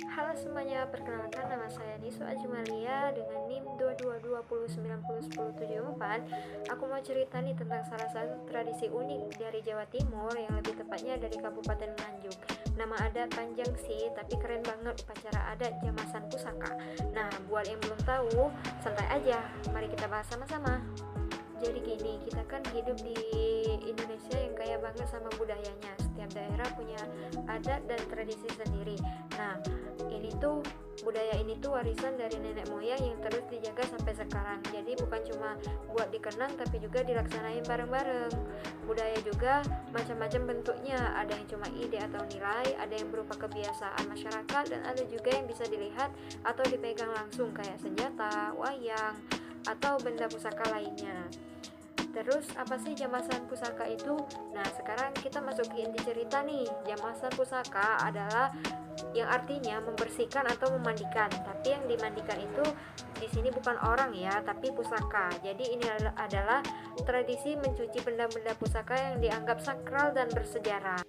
Halo semuanya, perkenalkan nama saya Nisu Ajmalia dengan NIM 2220901074. Aku mau cerita nih tentang salah satu tradisi unik dari Jawa Timur, yang lebih tepatnya dari Kabupaten Nganjuk. Nama adat panjang sih, tapi keren banget, upacara adat Jamasan Pusaka. Nah, buat yang belum tahu, santai aja, mari kita bahas sama-sama. Jadi gini, kita kan hidup di Indonesia yang kaya banget sama budayanya. Setiap daerah punya adat dan tradisi sendiri. Nah, budaya ini tuh warisan dari nenek moyang yang terus dijaga sampai sekarang. Jadi bukan cuma buat dikenang, tapi juga dilaksanain bareng-bareng. Budaya juga macam-macam bentuknya. Ada yang cuma ide atau nilai, ada yang berupa kebiasaan masyarakat, dan ada juga yang bisa dilihat atau dipegang langsung kayak senjata, wayang, atau benda pusaka lainnya. Terus apa sih jamasan pusaka itu? Nah, sekarang kita masuk ke inti cerita nih. Jamasan pusaka adalah yang artinya membersihkan atau memandikan. Tapi yang dimandikan itu di sini bukan orang ya, tapi pusaka. Jadi ini adalah tradisi mencuci benda-benda pusaka yang dianggap sakral dan bersejarah.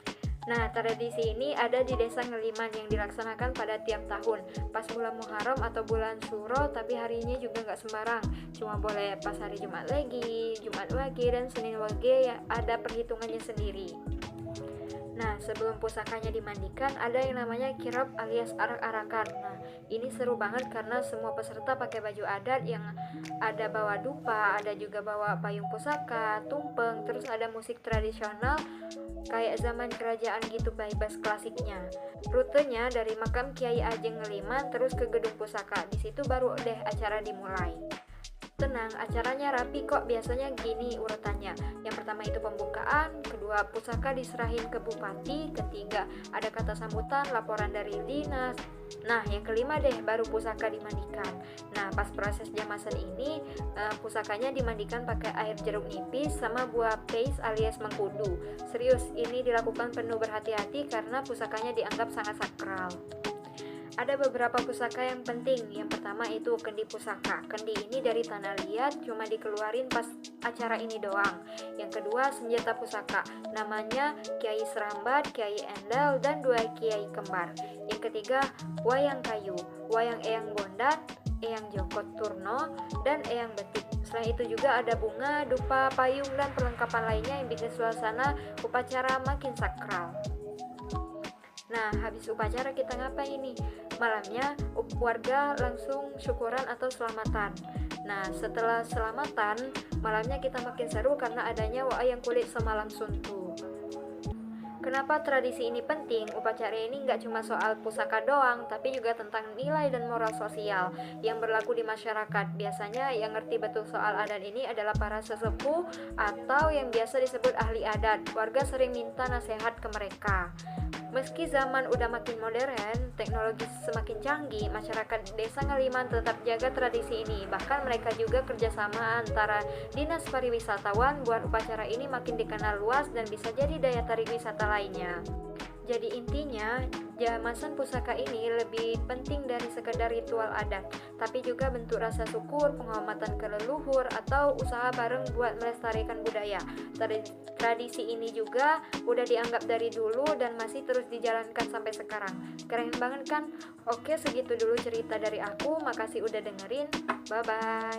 Nah, tradisi ini ada di Desa Ngeliman yang dilaksanakan pada tiap tahun pas bulan Muharram atau bulan Suro, tapi harinya juga nggak sembarang. Cuma boleh pas hari Jumat Legi, Jumat Wage, dan Senin Wage, ya ada perhitungannya sendiri. Nah, sebelum pusakanya dimandikan, ada yang namanya kirap alias arak-arakan. Nah, ini seru banget karena semua peserta pakai baju adat yang ada bawa dupa, ada juga bawa payung pusaka, tumpeng, terus ada musik tradisional kayak zaman kerajaan gitu, bebas klasiknya. Rutenya dari makam Kiai Ajeng Ngeliman terus ke gedung pusaka. Di situ baru deh acara dimulai. Tenang, acaranya rapi kok, biasanya gini urutannya. Yang pertama itu pembukaan, kedua pusaka diserahin ke bupati, ketiga ada kata sambutan, laporan dari dinas. Nah, yang kelima deh baru pusaka dimandikan. Nah, pas proses jamasan ini, pusakanya dimandikan pakai air jeruk nipis sama buah peis alias mengkudu. Serius, ini dilakukan penuh berhati-hati karena pusakanya dianggap sangat sakral. Ada beberapa pusaka yang penting. Yang pertama itu kendi pusaka. Kendi ini dari tanah liat, cuma dikeluarin pas acara ini doang. Yang kedua senjata pusaka. Namanya Kiai Serambat, Kiai Endel, dan 2 kiai kembar. Yang ketiga wayang kayu. Wayang Eyang Bondat, Eyang Joko Turno, dan Eyang Betik. Selain itu juga ada bunga, dupa, payung, dan perlengkapan lainnya yang bikin suasana upacara makin sakral. Nah, habis upacara kita ngapain ini? Malamnya warga langsung syukuran atau selamatan. Nah, setelah selamatan, malamnya kita makin seru karena adanya wayang kulit semalam suntuk. Kenapa tradisi ini penting? Upacara ini nggak cuma soal pusaka doang, tapi juga tentang nilai dan moral sosial yang berlaku di masyarakat. Biasanya yang ngerti betul soal adat ini adalah para sesepuh atau yang biasa disebut ahli adat. Warga sering minta nasihat ke mereka. Meski zaman udah makin modern, teknologi semakin canggih, masyarakat Desa Ngeliman tetap jaga tradisi ini. Bahkan mereka juga kerjasama antara dinas pariwisatawan buat upacara ini makin dikenal luas dan bisa jadi daya tarik wisata lainnya. Jadi intinya, jamasan pusaka ini lebih penting dari sekedar ritual adat, tapi juga bentuk rasa syukur, penghormatan ke leluhur, atau usaha bareng buat melestarikan budaya. Tradisi ini juga udah dianggap dari dulu dan masih terus dijalankan sampai sekarang. Keren banget kan? Oke, segitu dulu cerita dari aku. Makasih udah dengerin. Bye-bye.